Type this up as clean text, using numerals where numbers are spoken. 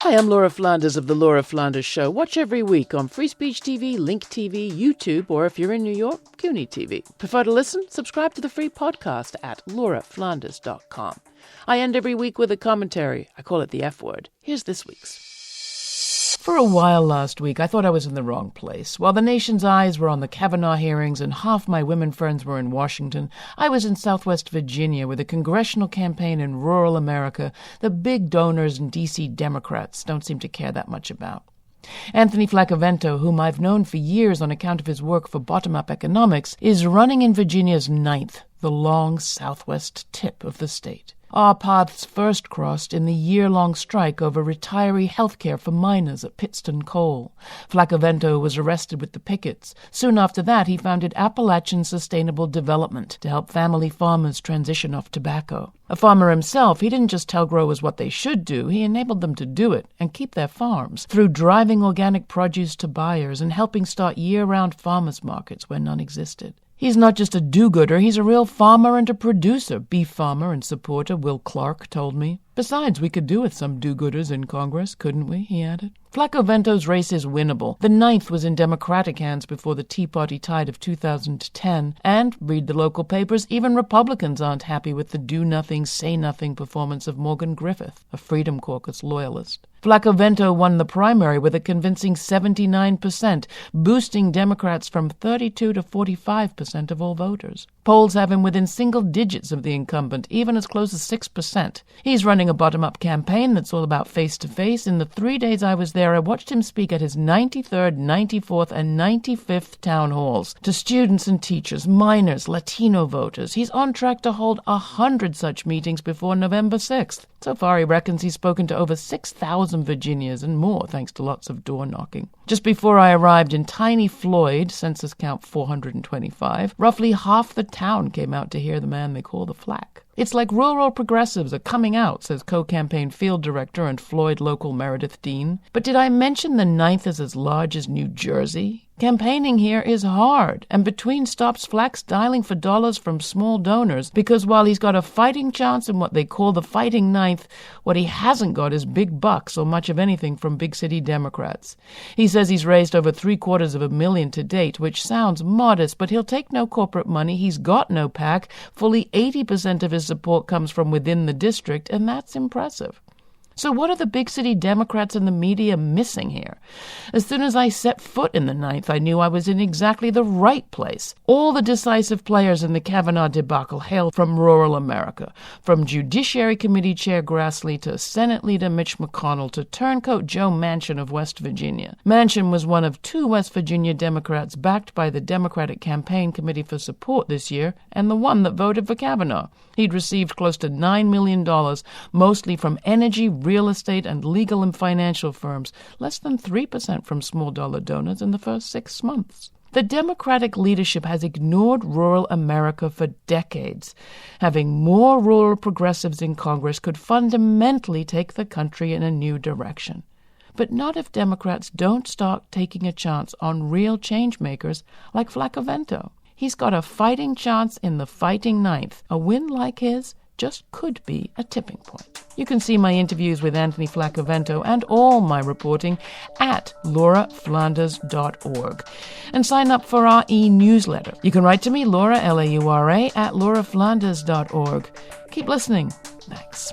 Hi, I'm Laura Flanders of The Laura Flanders Show. Watch every week on Free Speech TV, Link TV, YouTube, or if you're in New York, CUNY TV. Prefer to listen? Subscribe to the free podcast at lauraflanders.com. I end every week with a commentary. I call it the F word. Here's this week's. For a while last week, I thought I was in the wrong place. While the nation's eyes were on the Kavanaugh hearings and half my women friends were in Washington, I was in Southwest Virginia with a congressional campaign in rural America the big donors and D.C. Democrats don't seem to care that much about. Anthony Flaccavento, whom I've known for years on account of his work for bottom-up economics, is running in Virginia's 9th, the long southwest tip of the state. Our paths first crossed in the year-long strike over retiree health care for miners at Pittston Coal. Flaccavento was arrested with the pickets. Soon after that, he founded Appalachian Sustainable Development to help family farmers transition off tobacco. A farmer himself, he didn't just tell growers what they should do, he enabled them to do it and keep their farms through driving organic produce to buyers and helping start year-round farmers markets where none existed. He's not just a do-gooder, he's a real farmer and a producer, beef farmer and supporter Will Clark told me. Besides, we could do with some do-gooders in Congress, couldn't we? He added. Flacavento's race is winnable. The 9th was in Democratic hands before the Tea Party tide of 2010, and, read the local papers, even Republicans aren't happy with the do-nothing, say-nothing performance of Morgan Griffith, a Freedom Caucus loyalist. Flaccavento won the primary with a convincing 79%, boosting Democrats from 32 to 45% of all voters. Polls have him within single digits of the incumbent, even as close as 6%. He's running a bottom-up campaign that's all about face-to-face. In the 3 days I was there, I watched him speak at his 93rd, 94th, and 95th town halls to students and teachers, minors, Latino voters. He's on track to hold 100 such meetings before November 6th. So far, he reckons he's spoken to over 6,000 Virginians and more, thanks to lots of door-knocking. Just before I arrived in tiny Floyd, census count 425, roughly half the town came out to hear the man they call the Flack. It's like rural progressives are coming out, says co-campaign field director and Floyd local Meredith Dean. But did I mention the 9th is as large as New Jersey? Campaigning here is hard, and between stops Flack's dialing for dollars from small donors because while he's got a fighting chance in what they call the fighting 9th, what he hasn't got is big bucks or much of anything from big city Democrats. He says he's raised over $750,000 to date, which sounds modest, but he'll take no corporate money. He's got no PAC. Fully 80% of his support comes from within the district, and that's impressive. So what are the big city Democrats and the media missing here? As soon as I set foot in the 9th, I knew I was in exactly the right place. All the decisive players in the Kavanaugh debacle hail from rural America, from Judiciary Committee Chair Grassley to Senate Leader Mitch McConnell to turncoat Joe Manchin of West Virginia. Manchin was one of 2 West Virginia Democrats backed by the Democratic Campaign Committee for Support this year, and the one that voted for Kavanaugh. He'd received close to $9 million, mostly from energy, real estate, and legal and financial firms, less than 3% from small-dollar donors in the first 6 months. The Democratic leadership has ignored rural America for decades. Having more rural progressives in Congress could fundamentally take the country in a new direction. But not if Democrats don't start taking a chance on real change makers like Flaccavento. He's got a fighting chance in the fighting 9th. A win like his just could be a tipping point. You can see my interviews with Anthony Flaccavento and all my reporting at lauraflanders.org. And sign up for our e-newsletter. You can write to me, Laura, Laura, at lauraflanders.org. Keep listening. Thanks.